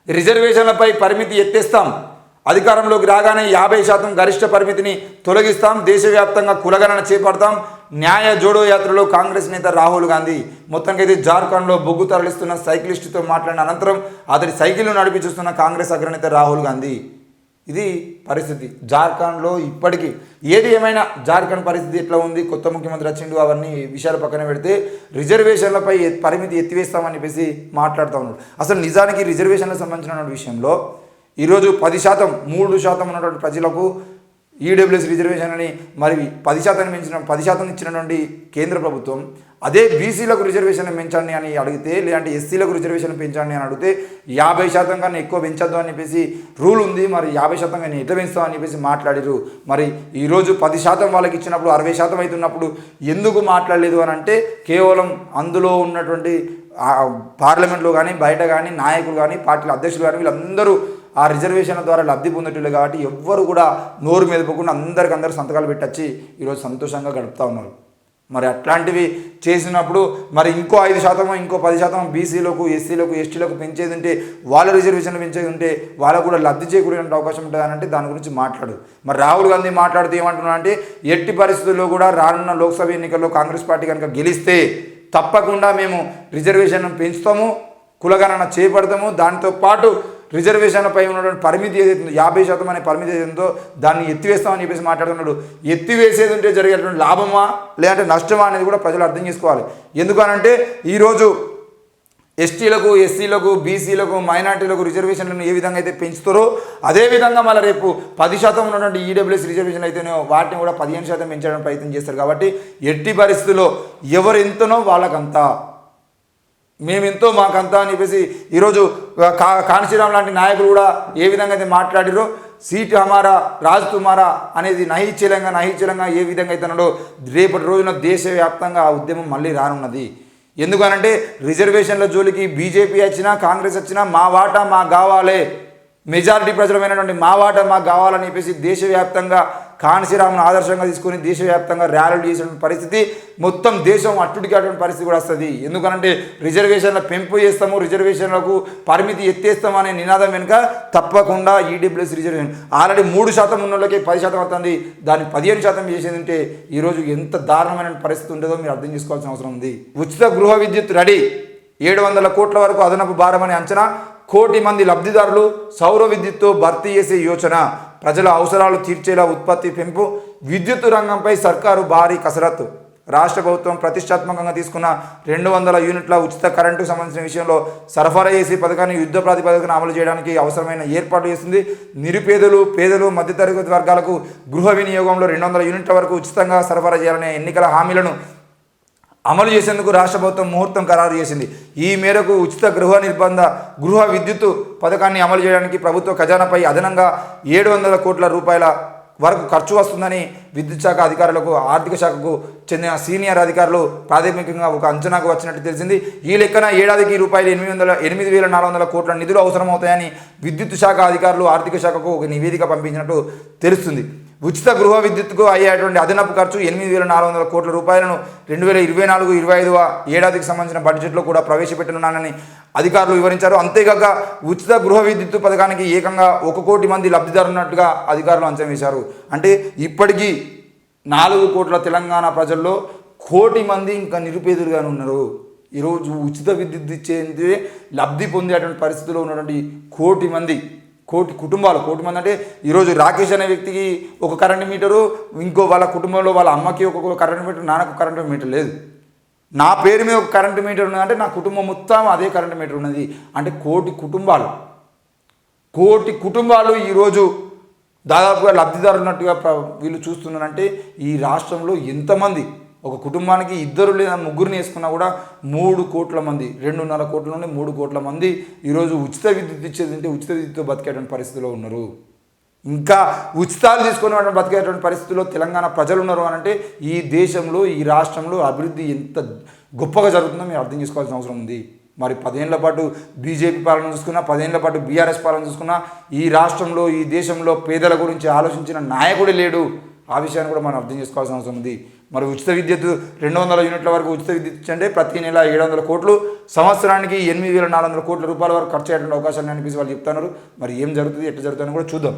రిజర్వేషన్లపై పరిమితి ఎత్తేస్తాం, అధికారంలోకి రాగానే 50% గరిష్ట పరిమితిని తొలగిస్తాం, దేశవ్యాప్తంగా కులగణన చేపడతాం, న్యాయ జోడో యాత్రలో కాంగ్రెస్ నేత రాహుల్ గాంధీ. మొత్తానికైతే జార్ఖండ్లో బొగ్గు తరలిస్తున్న సైక్లిస్టుతో మాట్లాడిన అనంతరం అతడి సైకిల్ను నడిపి చూస్తున్న కాంగ్రెస్ అగ్రనేత రాహుల్ గాంధీ. ఇది పరిస్థితి జార్ఖండ్లో ఇప్పటికీ. ఏది ఏమైనా జార్ఖండ్ పరిస్థితి ఎట్లా ఉంది, కొత్త ముఖ్యమంత్రి వచ్చిండు, అవన్నీ విషయాలు పక్కన పెడితే రిజర్వేషన్లపై పరిమితి ఎత్తివేస్తామని చెప్పేసి మాట్లాడుతూ ఉన్నాడు. అసలు నిజానికి రిజర్వేషన్లకు సంబంధించిన విషయంలో ఈరోజు 10%, 3% ఉన్నటువంటి ప్రజలకు ఈడబ్ల్యూఎస్ రిజర్వేషన్ అని మరి 10% పెంచిన 10% ఇచ్చినటువంటి కేంద్ర ప్రభుత్వం అదే బీసీలకు రిజర్వేషన్ పెంచండి అని అడిగితే, లేదంటే ఎస్సీలకు రిజర్వేషన్ పెంచండి అని అడిగితే 50% కన్నా ఎక్కువ పెంచద్దు అని చెప్పేసి రూల్ ఉంది. మరి 50% కానీ ఎట్లా పెంచుతాం అని చెప్పేసి మాట్లాడారు. మరి ఈరోజు 10% వాళ్ళకి ఇచ్చినప్పుడు 60% అవుతున్నప్పుడు ఎందుకు మాట్లాడలేదు అని అంటే, కేవలం అందులో ఉన్నటువంటి పార్లమెంట్లో కానీ బయట కానీ నాయకులు కానీ పార్టీల అధ్యక్షులు కానీ వీళ్ళందరూ ఆ రిజర్వేషన్ల ద్వారా లబ్ధి పొందేటోళ్ళు కాబట్టి ఎవ్వరు కూడా నోరు మెదపకుండా అందరికందరూ సంతకాలు పెట్టచ్చి ఈరోజు సంతోషంగా గడుపుతూ ఉన్నారు. మరి అట్లాంటివి చేసినప్పుడు మరి ఇంకో 5%, ఇంకో 10% బీసీలకు, ఎస్సీలకు, ఎస్టీలకు పెంచేది ఉంటే, వాళ్ళ రిజర్వేషన్లు పెంచేది ఉంటే వాళ్ళకు కూడా లబ్ధి చేకూరే అవకాశం ఉంటుంది అని అంటే దాని గురించి మాట్లాడు. మరి రాహుల్ గాంధీ మాట్లాడుతూ ఏమంటున్నా అంటే, ఎట్టి పరిస్థితుల్లో కూడా రానున్న లోక్సభ ఎన్నికల్లో కాంగ్రెస్ పార్టీ కనుక గెలిస్తే తప్పకుండా మేము రిజర్వేషన్ పెంచుతాము, కులగణన చేపడతాము, దాంతో పాటు రిజర్వేషన్లపై ఉన్నటువంటి పరిమితి ఏదైతుందో 50% అనే పరిమితి ఏదైతుందో దాన్ని ఎత్తివేస్తామని చెప్పేసి మాట్లాడుతున్నాడు. ఎత్తివేసేది ఉంటే జరిగేటువంటి లాభమా లేదంటే నష్టమా అనేది కూడా ప్రజలు అర్థం చేసుకోవాలి. ఎందుకనంటే ఈరోజు ఎస్టీలకు, ఎస్సీలకు, బీసీలకు, మైనార్టీలకు రిజర్వేషన్లను ఏ విధంగా అయితే పెంచుతారో అదేవిధంగా మళ్ళీ రేపు 10% ఉన్నటువంటి ఈడబ్ల్యూఎస్ రిజర్వేషన్లు అయితేనే వాటిని కూడా 15% పెంచడానికి ప్రయత్నం చేస్తారు. కాబట్టి ఎట్టి పరిస్థితుల్లో ఎవరు ఎంతనో వాళ్ళకంతా, మేమెంతో మాకంతా అని చెప్పేసి ఈరోజు కాన్సీరామ్ లాంటి నాయకులు కూడా ఏ విధంగా అయితే మాట్లాడిరో, సీట్ హమారా రాజ్ తుమారా అనేది నహించలంగా ఏ విధంగా అయితే అన్నాడో, రేపటి రోజున దేశవ్యాప్తంగా ఆ ఉద్యమం మళ్ళీ రానున్నది. ఎందుకనంటే రిజర్వేషన్ల జోలికి బీజేపీ వచ్చినా కాంగ్రెస్ వచ్చినా మా వాటా మాకు కావాలి, మెజారిటీ ప్రజలమైనటువంటి మా వాటా మాకు కావాలని చెప్పేసి దేశవ్యాప్తంగా కాన్సీరామ్ను ఆదర్శంగా తీసుకొని దేశవ్యాప్తంగా ర్యాలీలు చేసిన పరిస్థితి, మొత్తం దేశం అట్టుడికేటువంటి పరిస్థితి కూడా వస్తుంది. ఎందుకనంటే రిజర్వేషన్ల పెంపు చేస్తాము, రిజర్వేషన్లకు పరిమితి ఎత్తేస్తాము అనే నినాదం వెనుక తప్పకుండా ఈడబ్ల్యూఎస్ రిజర్వేషన్ ఆల్రెడీ 3% ఉన్న వాళ్ళకి 10% అవుతుంది, దాన్ని 15% చేసేది ఉంటే ఈరోజు ఎంత దారుణమైన పరిస్థితి ఉంటుందో మీరు అర్థం చేసుకోవాల్సిన అవసరం ఉంది. ఉచిత గృహ విద్యుత్ రెడీ, 700 కోట్ల వరకు అదనపు భారమని అంచనా, 1 కోటి మంది లబ్ధిదారులు సౌర విద్యుత్తో భర్తీ చేసే యోచన, ప్రజల అవసరాలు తీర్చేలా ఉత్పత్తి పెంపు, విద్యుత్ రంగంపై సర్కారు భారీ కసరత్తు. రాష్ట్ర ప్రభుత్వం ప్రతిష్టాత్మకంగా తీసుకున్న 200 యూనిట్ల ఉచిత కరెంటుకు సంబంధించిన విషయంలో సరఫరా చేసే పథకాన్ని యుద్ధ ప్రాతిపదికన అమలు చేయడానికి అవసరమైన ఏర్పాట్లు చేస్తుంది. నిరుపేదలు, పేదలు, మధ్యతరగతి వర్గాలకు గృహ వినియోగంలో 200 యూనిట్ల వరకు ఉచితంగా సరఫరా చేయాలనే ఎన్నికల హామీలను అమలు చేసేందుకు రాష్ట్ర ప్రభుత్వం ముహూర్తం ఖరారు చేసింది. ఈ మేరకు ఉచిత గృహ విద్యుత్ పథకాన్ని అమలు చేయడానికి ప్రభుత్వ ఖజానాపై అదనంగా 700 కోట్ల రూపాయల వరకు ఖర్చు వస్తుందని విద్యుత్ శాఖ అధికారులకు, ఆర్థిక శాఖకు చెందిన సీనియర్ అధికారులు ప్రాథమికంగా ఒక అంచనాకు వచ్చినట్టు తెలిసింది. ఈ లెక్కన ఏడాదికి రూపాయలు 8,400 కోట్ల నిధులు అవసరమవుతాయని విద్యుత్ శాఖ అధికారులు ఆర్థిక శాఖకు ఒక నివేదిక పంపించినట్టు తెలుస్తుంది. ఉచిత గృహ విద్యుత్కు అయ్యేటువంటి అదనపు ఖర్చు 8,400 కోట్ల రూపాయలను 2024-25 ఏడాదికి సంబంధించిన బడ్జెట్లో కూడా ప్రవేశపెట్టనున్నానని అధికారులు వివరించారు. అంతేకాక ఉచిత గృహ విద్యుత్ పథకానికి ఏకంగా 1 కోటి మంది లబ్ధిదారులు ఉన్నట్టుగా అధికారులు అంచనా వేశారు. అంటే ఇప్పటికీ 4 కోట్ల తెలంగాణ ప్రజల్లో 1 కోటి మంది ఇంకా నిరుపేదలుగానే ఉన్నారు. ఈరోజు ఉచిత విద్యుత్ ఇచ్చేందుకే లబ్ధి పొందేటువంటి పరిస్థితిలో ఉన్నటువంటి 1 కోటి మంది, 1 కోటి కుటుంబాలు, 1 కోటి మంది అంటే ఈరోజు రాకేష్ అనే వ్యక్తికి ఒక కరెంటు మీటరు, ఇంకో వాళ్ళ కుటుంబంలో వాళ్ళ అమ్మకి ఒక కరెంటు మీటర్, నాన్నకు కరెంటు మీటర్ లేదు, నా పేరు మీద ఒక కరెంటు మీటర్ ఉన్నదంటే నా కుటుంబం మొత్తం అదే కరెంటు మీటర్ ఉన్నది. అంటే 1 కోటి కుటుంబాలు, 1 కోటి కుటుంబాలు ఈరోజు దాదాపుగా లబ్ధిదారులు ఉన్నట్టుగా వీళ్ళు చూస్తున్నారంటే ఈ రాష్ట్రంలో ఎంతమంది, ఒక కుటుంబానికి 2 లేదా 3 వేసుకున్నా కూడా 3 కోట్ల మంది, 2.5 కోట్ల నుండి 3 కోట్ల మంది ఈరోజు ఉచిత విద్యుత్ ఇచ్చేదంటే ఉచిత విద్యుత్తో బతికేటువంటి పరిస్థితిలో ఉన్నారు. ఇంకా ఉచితాలు తీసుకునే బతికేటువంటి పరిస్థితుల్లో తెలంగాణ ప్రజలు ఉన్నారు అని అంటే ఈ దేశంలో, ఈ రాష్ట్రంలో అభివృద్ధి ఎంత గొప్పగా జరుగుతుందో మీరు అర్థం చేసుకోవాల్సిన అవసరం ఉంది. మరి 10 ఏళ్ల పాటు బీజేపీ పాలన చూసుకున్నా, 10 ఏళ్ల పాటు బీఆర్ఎస్ పాలన చూసుకున్నా ఈ రాష్ట్రంలో, ఈ దేశంలో పేదల గురించి ఆలోచించిన నాయకుడే లేడు. ఆ విషయాన్ని కూడా మనం అర్థం చేసుకోవాల్సిన అవసరం ఉంది. మరి ఉచిత విద్యుత్ 200 యూనిట్ల వరకు ఉచిత విద్యుత్ ఇచ్చంటే ప్రతి నెల 700 కోట్లు, సంవత్సరానికి 8,400 కోట్ల రూపాయల వరకు ఖర్చు అయ్యేటువంటి అవకాశాలు అనిపిస్తే వాళ్ళు చెప్తున్నారు. మరి ఏం జరుగుతుంది, ఎట్లా జరుగుతుందని కూడా చూద్దాం.